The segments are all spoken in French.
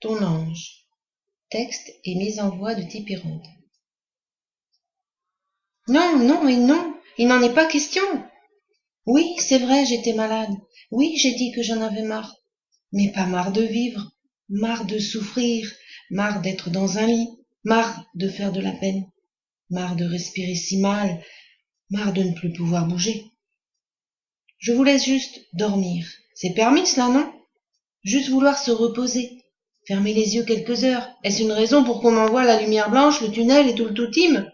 Ton ange. Texte et mise en voix de Tipirode. Non, non et non, il n'en est pas question. Oui, c'est vrai, j'étais malade. Oui, j'ai dit que j'en avais marre. Mais pas marre de vivre, marre de souffrir, marre d'être dans un lit, marre de faire de la peine, marre de respirer si mal, marre de ne plus pouvoir bouger. Je vous laisse juste dormir. C'est permis cela, non? Juste vouloir se reposer. Fermer les yeux quelques heures. Est-ce une raison pour qu'on m'envoie la lumière blanche, le tunnel et tout le toutim?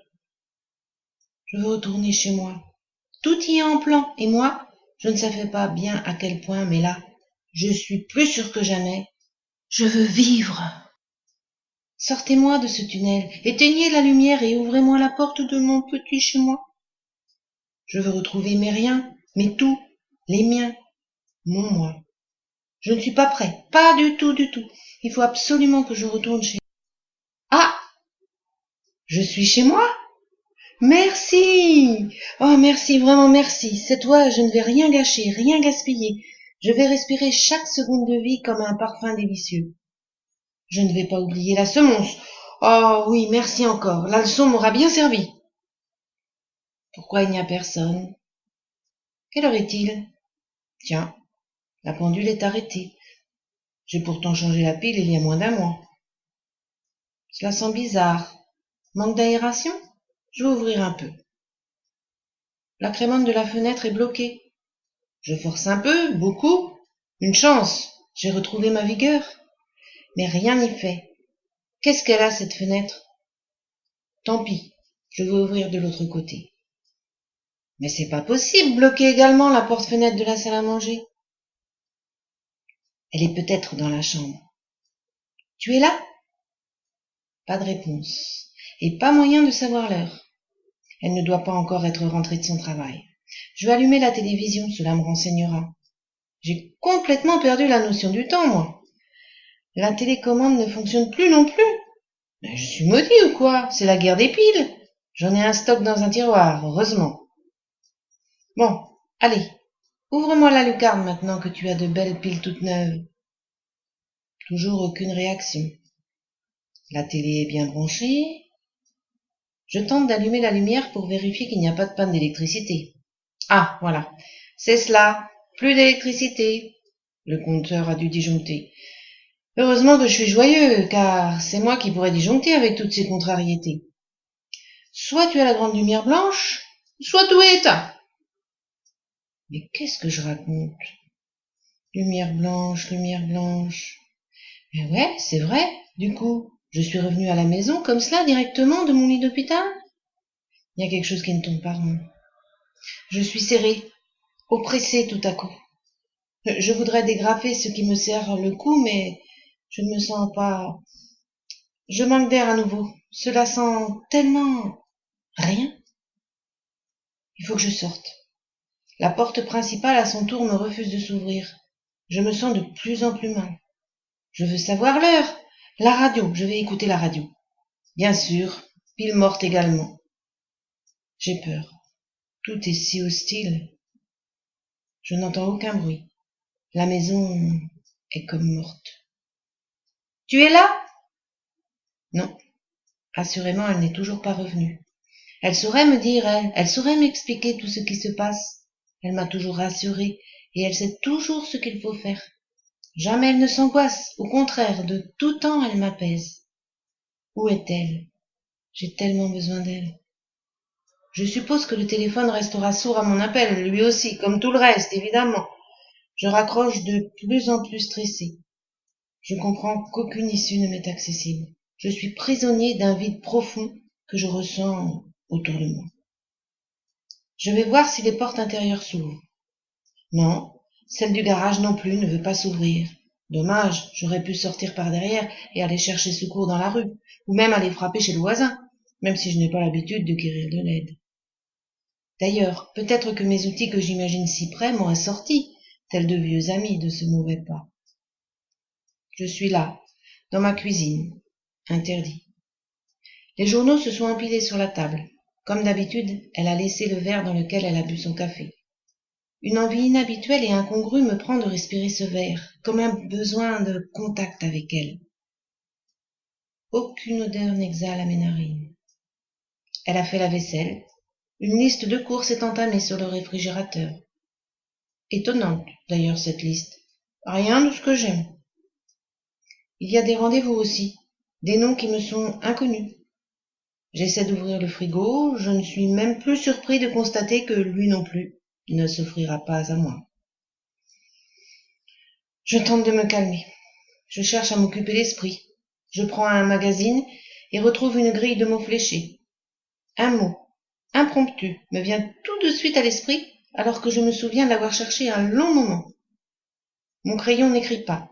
Je veux retourner chez moi. Tout y est en plan, et moi, je ne savais pas bien à quel point, mais là, je suis plus sûre que jamais. Je veux vivre. Sortez-moi de ce tunnel, éteignez la lumière et ouvrez-moi la porte de mon petit chez moi. Je veux retrouver mes riens, mes tout, les miens, mon moi. Je ne suis pas prêt, pas du tout, du tout. Il faut absolument que je retourne chez moi. Ah! Je suis chez moi? Merci! Oh, merci, vraiment merci. Cette fois, je ne vais rien gâcher, rien gaspiller. Je vais respirer chaque seconde de vie comme un parfum délicieux. Je ne vais pas oublier la semonce. Oh oui, merci encore. La leçon m'aura bien servi. Pourquoi il n'y a personne? Quelle heure est-il? Tiens, la pendule est arrêtée. J'ai pourtant changé la pile il y a moins d'un mois. Cela sent bizarre. Manque d'aération? Je vais ouvrir un peu. La crémone de la fenêtre est bloquée. Je force un peu, beaucoup. Une chance, j'ai retrouvé ma vigueur. Mais rien n'y fait. Qu'est-ce qu'elle a, cette fenêtre? Tant pis, je vais ouvrir de l'autre côté. Mais c'est pas possible, bloquer également la porte-fenêtre de la salle à manger. Elle est peut-être dans la chambre. Tu es là? Pas de réponse. Et pas moyen de savoir l'heure. Elle ne doit pas encore être rentrée de son travail. Je vais allumer la télévision, cela me renseignera. J'ai complètement perdu la notion du temps, moi. La télécommande ne fonctionne plus non plus. Mais je suis maudit ou quoi? C'est la guerre des piles. J'en ai un stock dans un tiroir, heureusement. Bon, allez, ouvre-moi la lucarne maintenant que tu as de belles piles toutes neuves. Toujours aucune réaction. La télé est bien branchée. Je tente d'allumer la lumière pour vérifier qu'il n'y a pas de panne d'électricité. Ah, voilà. C'est cela. Plus d'électricité. Le compteur a dû disjoncter. Heureusement que je suis joyeux, car c'est moi qui pourrais disjoncter avec toutes ces contrariétés. Soit tu as la grande lumière blanche, soit tout est éteint. Mais qu'est-ce que je raconte? Lumière blanche, lumière blanche. Mais ouais, c'est vrai, du coup, je suis revenue à la maison comme cela, directement de mon lit d'hôpital. Il y a quelque chose qui ne tombe pas rond. Je suis serrée, oppressée tout à coup. Je voudrais dégrafer ce qui me serre le cou, mais je ne me sens pas... Je manque d'air à nouveau. Cela sent tellement... rien. Il faut que je sorte. La porte principale, à son tour, me refuse de s'ouvrir. Je me sens de plus en plus mal. Je veux savoir l'heure. La radio, je vais écouter la radio. Bien sûr, pile morte également. J'ai peur. Tout est si hostile. Je n'entends aucun bruit. La maison est comme morte. Tu es là? Non. Assurément, elle n'est toujours pas revenue. Elle saurait me dire, elle saurait m'expliquer tout ce qui se passe. Elle m'a toujours rassurée, et elle sait toujours ce qu'il faut faire. Jamais elle ne s'angoisse, au contraire, de tout temps elle m'apaise. Où est-elle? J'ai tellement besoin d'elle. Je suppose que le téléphone restera sourd à mon appel, lui aussi, comme tout le reste, évidemment. Je raccroche de plus en plus stressé. Je comprends qu'aucune issue ne m'est accessible. Je suis prisonnier d'un vide profond que je ressens autour de moi. Je vais voir si les portes intérieures s'ouvrent. Non, celle du garage non plus ne veut pas s'ouvrir. Dommage, j'aurais pu sortir par derrière et aller chercher secours dans la rue, ou même aller frapper chez le voisin, même si je n'ai pas l'habitude de quérir de l'aide. D'ailleurs, peut-être que mes outils que j'imagine si près m'auraient sorti, tels de vieux amis de ce mauvais pas. Je suis là, dans ma cuisine. Interdit. Les journaux se sont empilés sur la table. Comme d'habitude, elle a laissé le verre dans lequel elle a bu son café. Une envie inhabituelle et incongrue me prend de respirer ce verre, comme un besoin de contact avec elle. Aucune odeur n'exhale à mes narines. Elle a fait la vaisselle. Une liste de courses est entamée sur le réfrigérateur. Étonnante, d'ailleurs, cette liste. Rien de ce que j'aime. Il y a des rendez-vous aussi, des noms qui me sont inconnus. J'essaie d'ouvrir le frigo, je ne suis même plus surpris de constater que lui non plus ne s'offrira pas à moi. Je tente de me calmer. Je cherche à m'occuper l'esprit. Je prends un magazine et retrouve une grille de mots fléchés. Un mot, impromptu, me vient tout de suite à l'esprit alors que je me souviens de l'avoir cherché un long moment. Mon crayon n'écrit pas.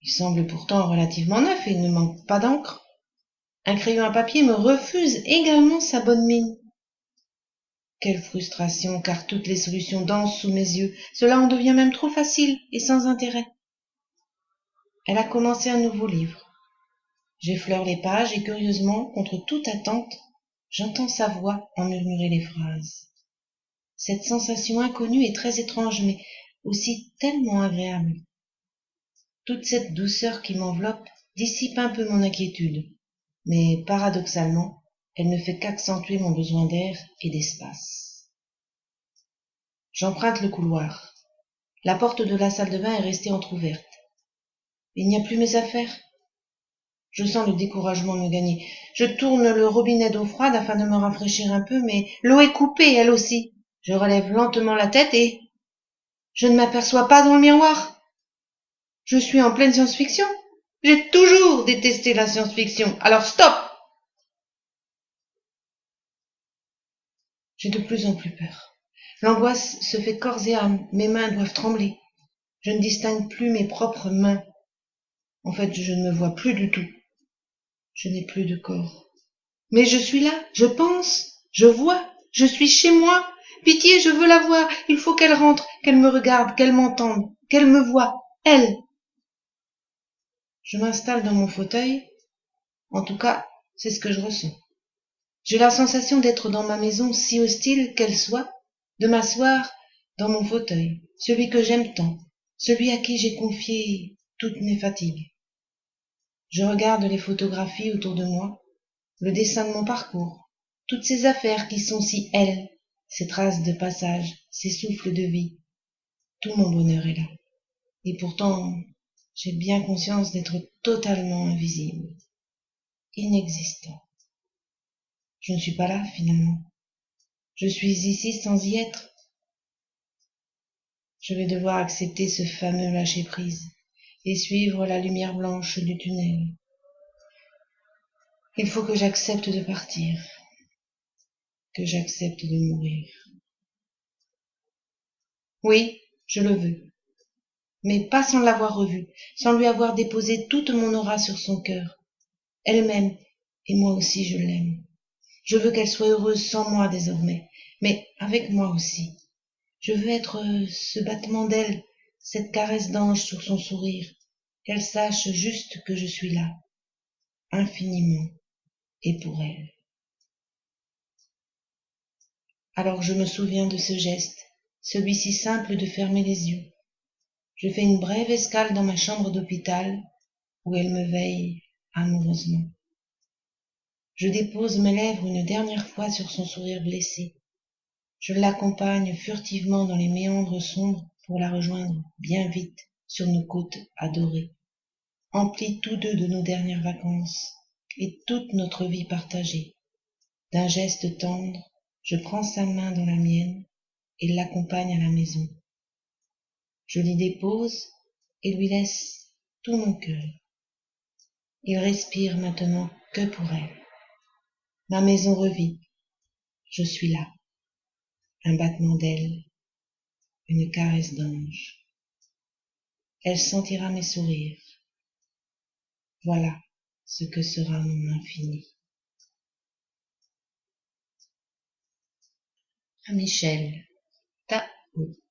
Il semble pourtant relativement neuf et il ne manque pas d'encre. Un crayon à papier me refuse également sa bonne mine. Quelle frustration, car toutes les solutions dansent sous mes yeux. Cela en devient même trop facile et sans intérêt. Elle a commencé un nouveau livre. J'effleure les pages et curieusement, contre toute attente, j'entends sa voix en murmurer les phrases. Cette sensation inconnue est très étrange, mais aussi tellement agréable. Toute cette douceur qui m'enveloppe dissipe un peu mon inquiétude, mais paradoxalement, elle ne fait qu'accentuer mon besoin d'air et d'espace. J'emprunte le couloir. La porte de la salle de bain est restée entr'ouverte. Il n'y a plus mes affaires. Je sens le découragement me gagner. Je tourne le robinet d'eau froide afin de me rafraîchir un peu, mais l'eau est coupée, elle aussi. Je relève lentement la tête et je ne m'aperçois pas dans le miroir. Je suis en pleine science-fiction. J'ai toujours détesté la science-fiction. Alors stop! J'ai de plus en plus peur. L'angoisse se fait corps et âme. Mes mains doivent trembler. Je ne distingue plus mes propres mains. En fait, je ne me vois plus du tout. Je n'ai plus de corps. Mais je suis là, je pense, je vois, je suis chez moi. Pitié, je veux la voir. Il faut qu'elle rentre, qu'elle me regarde, qu'elle m'entende, qu'elle me voie. Elle. Je m'installe dans mon fauteuil. En tout cas, c'est ce que je ressens. J'ai la sensation d'être dans ma maison, si hostile qu'elle soit, de m'asseoir dans mon fauteuil, celui que j'aime tant, celui à qui j'ai confié toutes mes fatigues. Je regarde les photographies autour de moi, le dessin de mon parcours, toutes ces affaires qui sont si elles, ces traces de passage, ces souffles de vie. Tout mon bonheur est là. Et pourtant, j'ai bien conscience d'être totalement invisible, inexistant. Je ne suis pas là, finalement. Je suis ici sans y être. Je vais devoir accepter ce fameux lâcher-prise et suivre la lumière blanche du tunnel. Il faut que j'accepte de partir, que j'accepte de mourir. Oui, je le veux, mais pas sans l'avoir revue, sans lui avoir déposé toute mon aura sur son cœur. Elle m'aime, et moi aussi je l'aime. Je veux qu'elle soit heureuse sans moi désormais, mais avec moi aussi. Je veux être ce battement d'ailes, cette caresse d'ange sur son sourire, qu'elle sache juste que je suis là, infiniment, et pour elle. Alors je me souviens de ce geste, celui si simple de fermer les yeux. Je fais une brève escale dans ma chambre d'hôpital, où elle me veille amoureusement. Je dépose mes lèvres une dernière fois sur son sourire blessé. Je l'accompagne furtivement dans les méandres sombres pour la rejoindre bien vite sur nos côtes adorées, emplis tous deux de nos dernières vacances et toute notre vie partagée. D'un geste tendre, je prends sa main dans la mienne et l'accompagne à la maison. Je l'y dépose et lui laisse tout mon cœur. Il respire maintenant que pour elle. Ma maison revit. Je suis là. Un battement d'ailes, une caresse d'ange. Elle sentira mes sourires. Voilà ce que sera mon infini. À Michel Tao.